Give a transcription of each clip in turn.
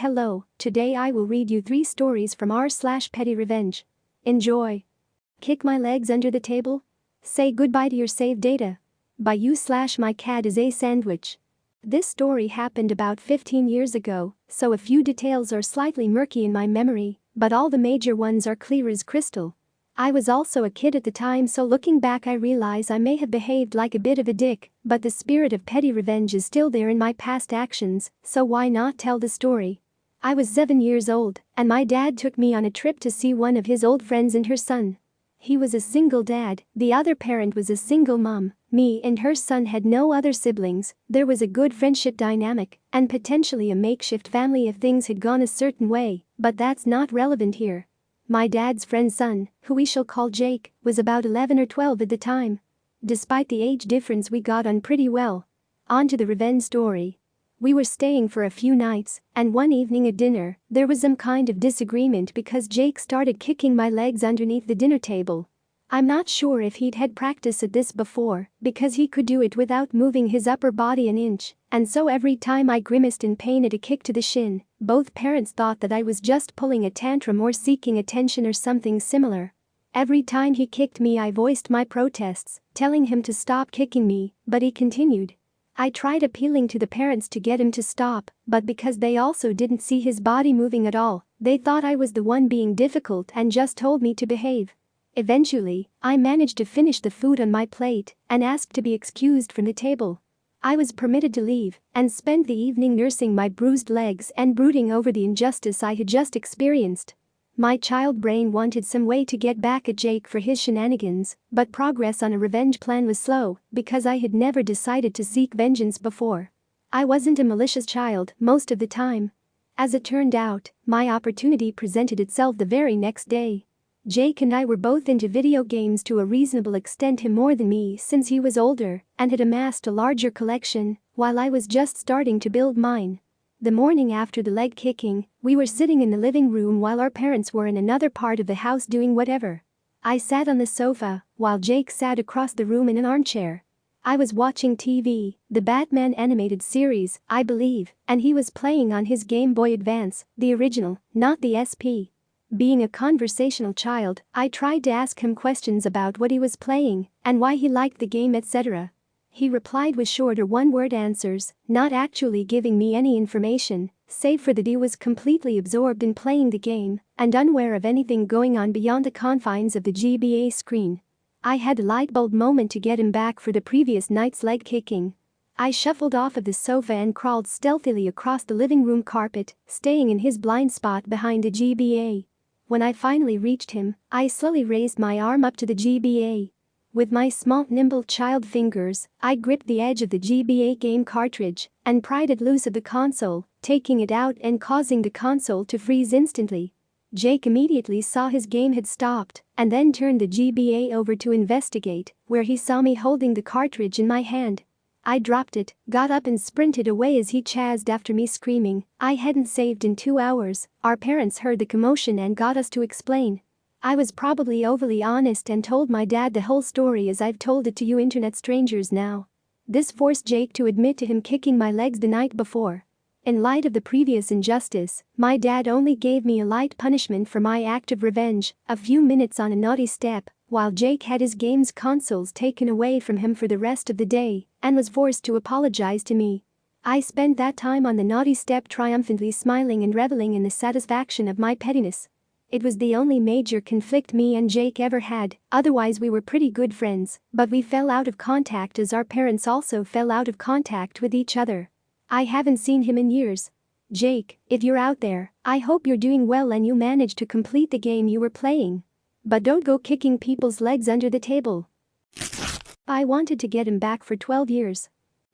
Hello, today I will read you 3 stories from r/pettyrevenge. Enjoy. Kick my legs under the table? Say goodbye to your saved data. By you/my cat is a sandwich. This story happened about 15 years ago, so a few details are slightly murky in my memory, but all the major ones are clear as crystal. I was also a kid at the time, so looking back I realize I may have behaved like a bit of a dick, but the spirit of petty revenge is still there in my past actions, so why not tell the story? I was 7 years old, and my dad took me on a trip to see one of his old friends and her son. He was a single dad, the other parent was a single mom, me and her son had no other siblings. There was a good friendship dynamic, and potentially a makeshift family if things had gone a certain way, but that's not relevant here. My dad's friend's son, who we shall call Jake, was about 11 or 12 at the time. Despite the age difference, we got on pretty well. On to the revenge story. We were staying for a few nights, and one evening at dinner, there was some kind of disagreement because Jake started kicking my legs underneath the dinner table. I'm not sure if he'd had practice at this before, because he could do it without moving his upper body an inch, and so every time I grimaced in pain at a kick to the shin, both parents thought that I was just pulling a tantrum or seeking attention or something similar. Every time he kicked me I voiced my protests, telling him to stop kicking me, but he continued. I tried appealing to the parents to get him to stop, but because they also didn't see his body moving at all, they thought I was the one being difficult and just told me to behave. Eventually, I managed to finish the food on my plate and asked to be excused from the table. I was permitted to leave and spent the evening nursing my bruised legs and brooding over the injustice I had just experienced. My child brain wanted some way to get back at Jake for his shenanigans, but progress on a revenge plan was slow because I had never decided to seek vengeance before. I wasn't a malicious child most of the time. As it turned out, my opportunity presented itself the very next day. Jake and I were both into video games to a reasonable extent, him more than me since he was older and had amassed a larger collection, while I was just starting to build mine. The morning after the leg kicking, we were sitting in the living room while our parents were in another part of the house doing whatever. I sat on the sofa, while Jake sat across the room in an armchair. I was watching TV, the Batman animated series, I believe, and he was playing on his Game Boy Advance, the original, not the SP. Being a conversational child, I tried to ask him questions about what he was playing and why he liked the game, etc. He replied with shorter one-word answers, not actually giving me any information, save for that he was completely absorbed in playing the game and unaware of anything going on beyond the confines of the GBA screen. I had a light bulb moment to get him back for the previous night's leg kicking. I shuffled off of the sofa and crawled stealthily across the living room carpet, staying in his blind spot behind the GBA. When I finally reached him, I slowly raised my arm up to the GBA. With my small, nimble child fingers, I gripped the edge of the GBA game cartridge and pried it loose of the console, taking it out and causing the console to freeze instantly. Jake immediately saw his game had stopped and then turned the GBA over to investigate, where he saw me holding the cartridge in my hand. I dropped it, got up and sprinted away as he chased after me screaming, "I hadn't saved in 2 hours." Our parents heard the commotion and got us to explain. I was probably overly honest and told my dad the whole story as I've told it to you internet strangers now. This forced Jake to admit to him kicking my legs the night before. In light of the previous injustice, my dad only gave me a light punishment for my act of revenge, a few minutes on a naughty step, while Jake had his games consoles taken away from him for the rest of the day and was forced to apologize to me. I spent that time on the naughty step triumphantly smiling and reveling in the satisfaction of my pettiness. It was the only major conflict me and Jake ever had, otherwise we were pretty good friends, but we fell out of contact as our parents also fell out of contact with each other. I haven't seen him in years. Jake, if you're out there, I hope you're doing well and you managed to complete the game you were playing. But don't go kicking people's legs under the table. I wanted to get him back for 12 years.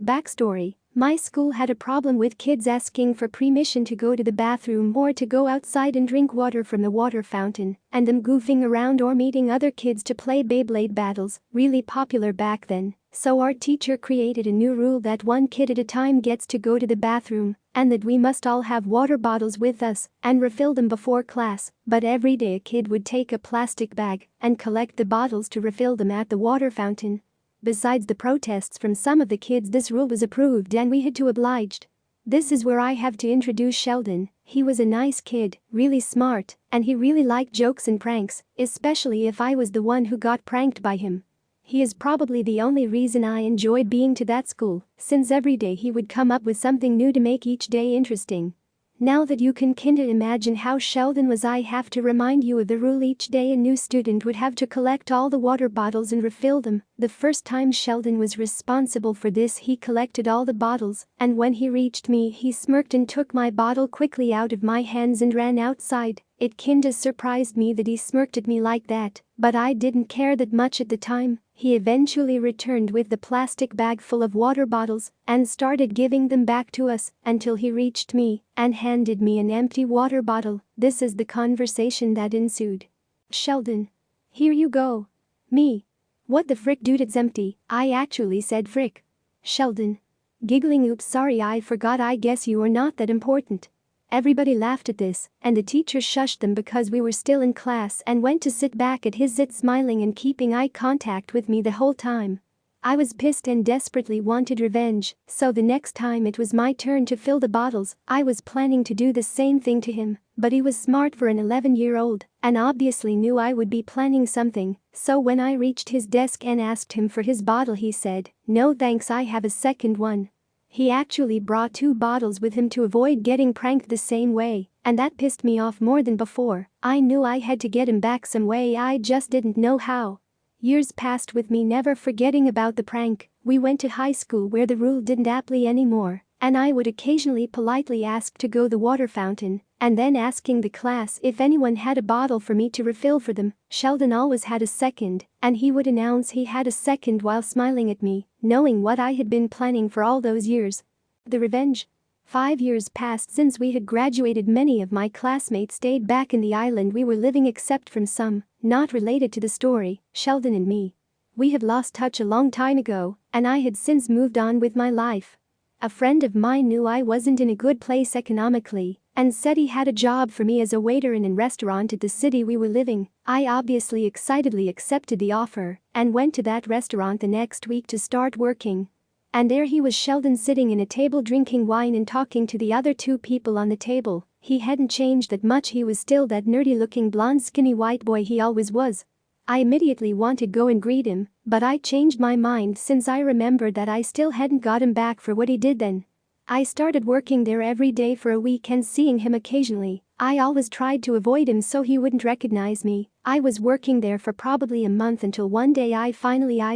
Backstory: my school had a problem with kids asking for permission to go to the bathroom or to go outside and drink water from the water fountain, and them goofing around or meeting other kids to play Beyblade battles, really popular back then. So our teacher created a new rule that one kid at a time gets to go to the bathroom, and that we must all have water bottles with us and refill them before class, but every day a kid would take a plastic bag and collect the bottles to refill them at the water fountain. Besides the protests from some of the kids, this rule was approved and we had to obliged. This is where I have to introduce Sheldon. He was a nice kid, really smart, and he really liked jokes and pranks, especially if I was the one who got pranked by him. He is probably the only reason I enjoyed being to that school, since every day he would come up with something new to make each day interesting. Now that you can kinda imagine how Sheldon was, I have to remind you of the rule: each day a new student would have to collect all the water bottles and refill them. The first time Sheldon was responsible for this, he collected all the bottles, and when he reached me he smirked and took my bottle quickly out of my hands and ran outside. It kinda surprised me that he smirked at me like that, but I didn't care that much at the time. He eventually returned with the plastic bag full of water bottles and started giving them back to us until he reached me and handed me an empty water bottle. This is the conversation that ensued. Sheldon. Here you go. Me. What the frick, dude, it's empty. I actually said frick. Sheldon. Giggling, oops, sorry, I forgot, I guess you are not that important. Everybody laughed at this, and the teacher shushed them because we were still in class and went to sit back at his seat, smiling and keeping eye contact with me the whole time. I was pissed and desperately wanted revenge, so the next time it was my turn to fill the bottles, I was planning to do the same thing to him, but he was smart for an 11-year-old and obviously knew I would be planning something, so when I reached his desk and asked him for his bottle, he said, "No thanks, I have a second one." He actually brought 2 bottles with him to avoid getting pranked the same way, and that pissed me off more than before. I knew I had to get him back some way, I just didn't know how. Years passed with me never forgetting about the prank. We went to high school where the rule didn't apply anymore, and I would occasionally politely ask to go the water fountain, and then asking the class if anyone had a bottle for me to refill for them. Sheldon always had a second, and he would announce he had a second while smiling at me, knowing what I had been planning for all those years. The revenge. 5 years passed since we had graduated. Many of my classmates stayed back in the island we were living, except from some, not related to the story, Sheldon and me. We had lost touch a long time ago, and I had since moved on with my life. A friend of mine knew I wasn't in a good place economically and said he had a job for me as a waiter in a restaurant at the city we were living. I obviously excitedly accepted the offer and went to that restaurant the next week to start working. And there he was, Sheldon, sitting in a table drinking wine and talking to the other 2 people on the table. He hadn't changed that much, he was still that nerdy-looking blonde skinny white boy he always was. I immediately wanted to go and greet him, but I changed my mind since I remembered that I still hadn't got him back for what he did then. I started working there every day for a week and seeing him occasionally. I always tried to avoid him so he wouldn't recognize me. I was working there for probably a month until one day I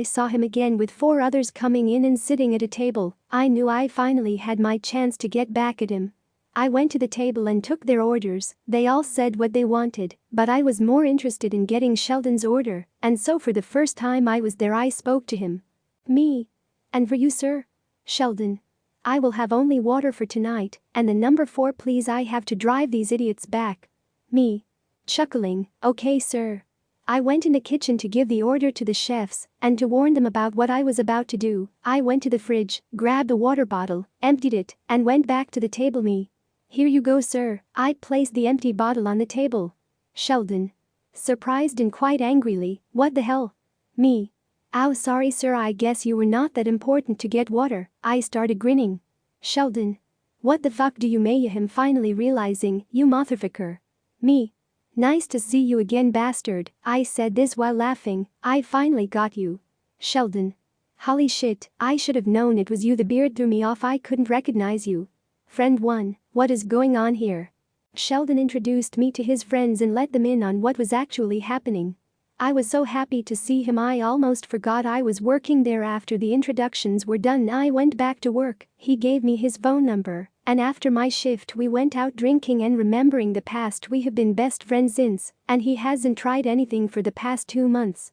saw him again with 4 others coming in and sitting at a table. I knew I finally had my chance to get back at him. I went to the table and took their orders. They all said what they wanted, but I was more interested in getting Sheldon's order, and so for the first time I was there I spoke to him. "Me. And for you, sir?" "Sheldon. I will have only water for tonight, and the number 4 please, I have to drive these idiots back." Me. Chuckling, "Okay, sir." I went in the kitchen to give the order to the chefs and to warn them about what I was about to do. I went to the fridge, grabbed a water bottle, emptied it, and went back to the table. Me. "Here you go, sir." I placed the empty bottle on the table. Sheldon. Surprised and quite angrily, "What the hell?" Me. "Oh, sorry, sir, I guess you were not that important to get water." I started grinning. Sheldon. "What the fuck do you mean?" Him finally realizing, "You motherfucker." Me. "Nice to see you again, bastard." I said this while laughing. "I finally got you." Sheldon. "Holy shit, I should have known it was you. The beard threw me off, I couldn't recognize you." Friend 1, "What is going on here?" Sheldon introduced me to his friends and let them in on what was actually happening. I was so happy to see him I almost forgot I was working there. After the introductions were done, I went back to work. He gave me his phone number, and after my shift we went out drinking and remembering the past. We have been best friends since, and he hasn't tried anything for the past 2 months.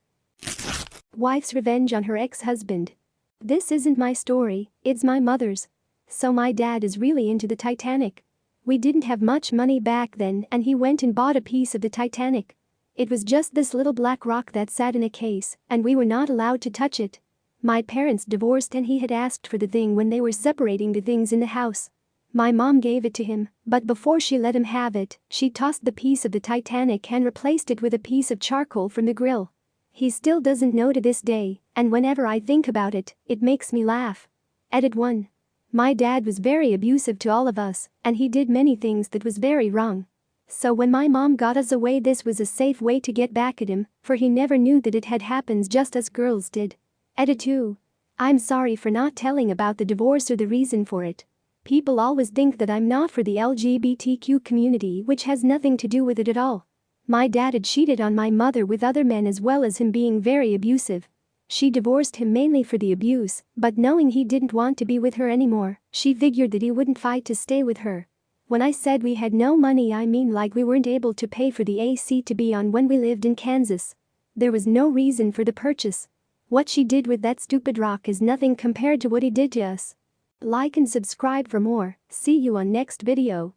Wife's revenge on her ex-husband. This isn't my story, it's my mother's. So my dad is really into the Titanic. We didn't have much money back then and he went and bought a piece of the Titanic. It was just this little black rock that sat in a case, and we were not allowed to touch it. My parents divorced and he had asked for the thing when they were separating the things in the house. My mom gave it to him, but before she let him have it, she tossed the piece of the Titanic and replaced it with a piece of charcoal from the grill. He still doesn't know to this day, and whenever I think about it, it makes me laugh. Edit 1. My dad was very abusive to all of us, and he did many things that was very wrong. So when my mom got us away, this was a safe way to get back at him, for he never knew that it had happened just as girls did. Edit 2. I'm sorry for not telling about the divorce or the reason for it. People always think that I'm not for the LGBTQ community, which has nothing to do with it at all. My dad had cheated on my mother with other men as well as him being very abusive. She divorced him mainly for the abuse, but knowing he didn't want to be with her anymore, she figured that he wouldn't fight to stay with her. When I said we had no money, I mean like we weren't able to pay for the AC to be on when we lived in Kansas. There was no reason for the purchase. What she did with that stupid rock is nothing compared to what he did to us. Like and subscribe for more. See you on next video.